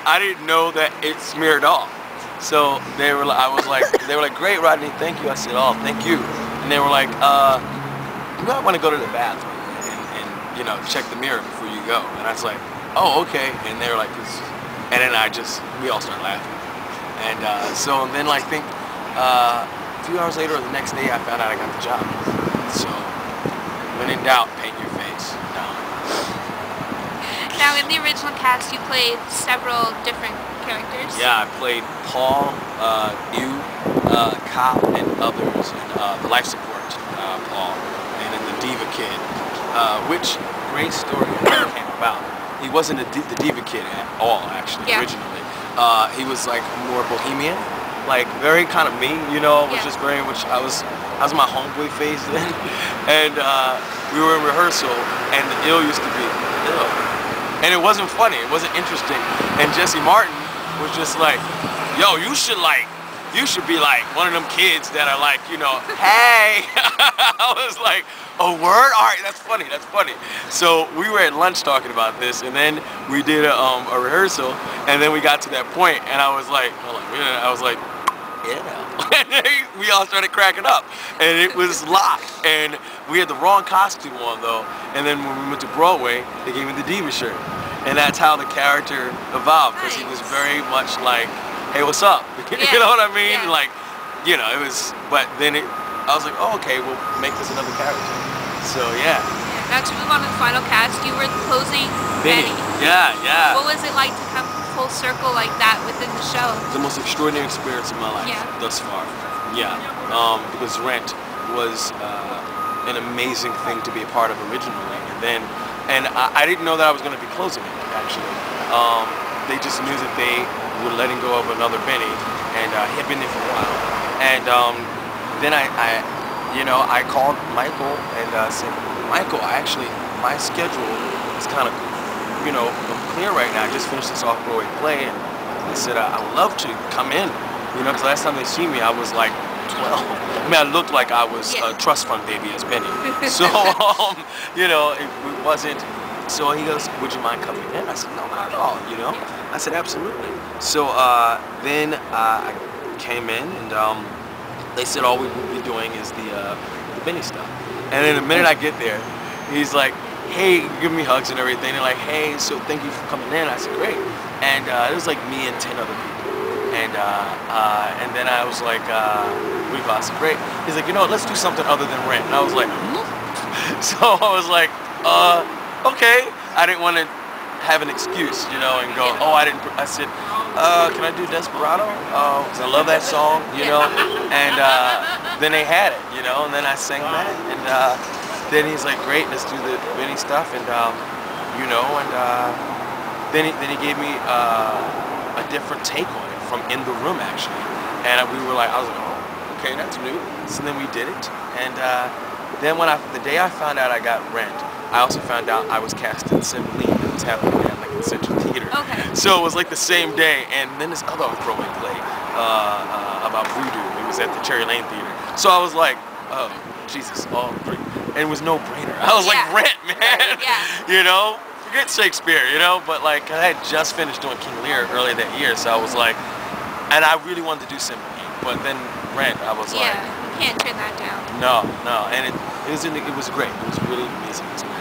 I didn't know that it smeared off. So they were, they were like, great, Rodney, thank you. I said, oh, thank you. And they were like, you might want to go to the bathroom and you know, check the mirror before you go. And I was like, oh, okay. And they were like, and then we all started laughing. And so then I think a few hours later or the next day, I found out I got the job. So when in doubt, paint your face. No. Now in the original cast, you played several different characters. Yeah, I played Paul, you, Cop, and others, and the life support Paul, and then the Diva Kid, which great story came about. He wasn't the Diva Kid at all, actually, originally. He was like more bohemian, like very kind of mean, you know. Was just very much. I was my homeboy phase then, and we were in rehearsal, and the ill used to be ill, and it wasn't funny, it wasn't interesting, and Jesse Martin was just like, yo, you should be like one of them kids that are like, you know, hey. I was like, oh, word? All right, that's funny, that's funny. So we were at lunch talking about this, and then we did a rehearsal, and then we got to that point, and I was like, yeah. And we all started cracking up, and it was locked, and we had the wrong costume on though, and then when we went to Broadway, they gave me the Diva shirt, and that's how the character evolved, because he was very much like, hey, what's up? You know what I mean? Like, you know, it was, but then I was like, oh, okay, we'll make this another character. So, yeah. Now to move on to the final cast, you were closing Benny. Yeah, yeah. What was it like to come full circle like that within the show? The most extraordinary experience of my life thus far. Yeah. Because Rent was an amazing thing to be a part of originally. And I didn't know that I was going to be closing it, actually. They just knew that they were letting go of another Benny, and he had been there for a while. And then I called Michael and said, Michael, my schedule is kind of, you know, clear right now. I just finished this off-Broadway play, and I said, I would love to come in, you know, because last time they see me, I was like 12. I mean, I looked like I was a trust fund baby as Benny. So, you know, it wasn't. So he goes, would you mind coming in? I said, no, not at all, you know. I said, absolutely. So then I came in, and they said all we will be doing is the Benny stuff. And then the minute I get there, he's like, hey, give me hugs and everything. They're like, hey, so thank you for coming in. I said, great. And it was like me and 10 other people. And then I was like, I said, great. He's like, you know what, let's do something other than Rent. And I was like, So I was like, okay. I didn't want to have an excuse, you know, and go, oh, I said, can I do Desperado? Because I love that song, you know. And then they had it, you know, and then I sang that. And then he's like, great, let's do the Benny stuff. And, you know, and then he gave me a different take on it from in the room, actually. And I was like, oh, okay, that's new. So then we did it. And then the day I found out I got Rent, I also found out I was cast in Cymbeline that was happening at like the Central Theater. Okay. So it was like the same day, and then this other off-Broadway play about voodoo. It was at the Cherry Lane Theater. So I was like, oh, Jesus, and it was no brainer. I was like, Rent, man. Right, you know, forget Shakespeare, you know. But like, I had just finished doing King Lear earlier that year, so I was like, and I really wanted to do Cymbeline, but then Rent, I was like, you can't turn that down. No, and it was great. It was a really amazing experience.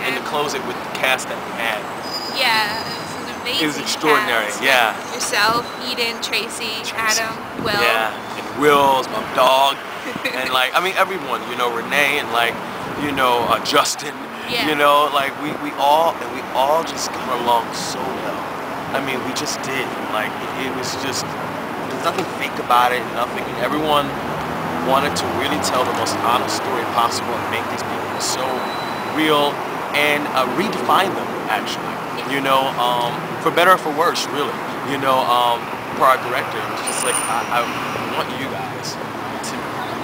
And to close it with the cast that we had. Yeah, it was an amazing. It was extraordinary. Cast. Yeah. Yourself, Eden, Tracy, Adam, Will. Yeah, and Will's my dog, and like I mean everyone, you know, Renee and like, you know, Justin. Yeah. You know, like we all just got along so well. I mean, we just did. Like it was just there's nothing fake about it, nothing. And everyone wanted to really tell the most honest story possible and make these people so real and redefine them, actually. You know, for better or for worse, really. You know, for our director, it was just like, I want you guys to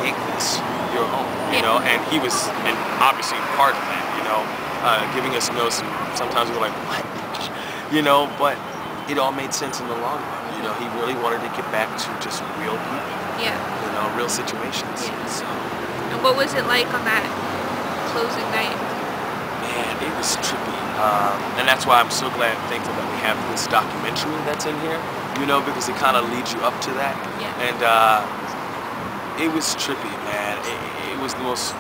make this your own, you know, and he was obviously part of that, you know, giving us notes, and sometimes we were like, what? You know, but it all made sense in the long run. You know, he really wanted to get back to just real people. Yeah. You know, real situations. Yeah. So. And what was it like on that closing night? Man, it was trippy. And that's why I'm so glad and thankful that we have this documentary that's in here, you know, because it kind of leads you up to that. Yeah. And it was trippy, man. It was the most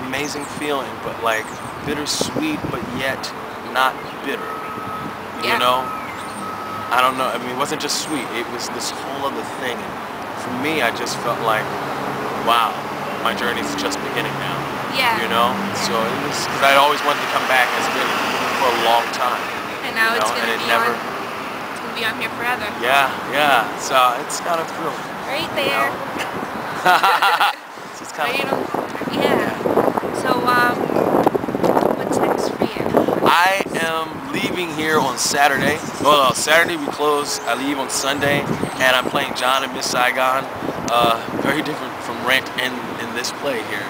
amazing feeling, but like bittersweet, but yet not bitter. Yeah. You know? I don't know. I mean, it wasn't just sweet. It was this whole other thing. And for me, I just felt like, wow, my journey's just beginning now. Yeah. You know? So it was, because I'd always wanted to come back as Billy for a long time. And now it's going to be never, it's going to be on here forever. Yeah, yeah. So it's kind of thrilling. Right there. So it's kind of cool. Yeah. So, what's next for you? I am leaving here on Saturday. Well, Saturday we close. I leave on Sunday, and I'm playing John and Miss Saigon. Very different from Rent in this play here.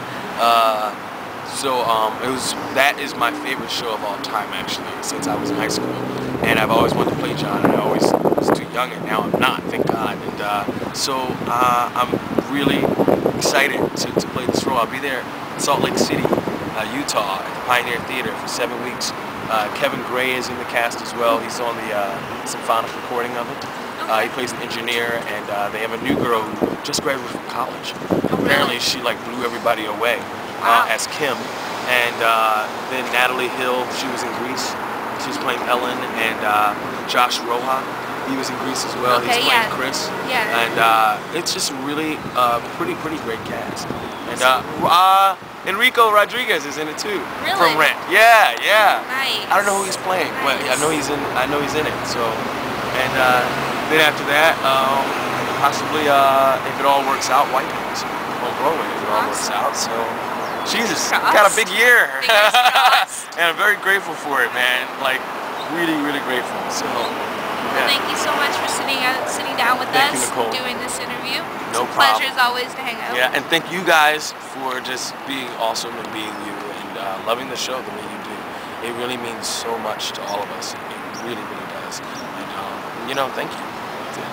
That is my favorite show of all time, actually, since I was in high school. And I've always wanted to play John, and I always was too young, and now I'm not, thank God. And I'm really excited to play this role. I'll be there in Salt Lake City, Utah, at the Pioneer Theater for 7 weeks. Kevin Gray is in the cast as well. He's on the symphonic recording of it. He plays an engineer, and they have a new girl who just graduated from college. Apparently, she like blew everybody away as Kim. And then Natalie Hill, she was in Grease. She was playing Ellen, and Josh Roja, he was in Grease as well. He's playing Chris. Yeah. And it's just really pretty great cast. And Enrico Rodriguez is in it too. Really? From Rent. Yeah, yeah. Nice. I don't know who he's playing, but I know he's in it. So, and then after that, possibly if it all works out, White House on Broadway if it all works out. So, Jesus, got a big year. And I'm very grateful for it, man. Like, really grateful. So, yeah. Thank you so much for sitting down with Thank us, you, Nicole. doing this interview. No it's a problem. pleasure as always to hang out. Yeah, and thank you guys for just being awesome and being you and loving the show the way you do. It really means so much to all of us. It really does. And, thank you. That's it.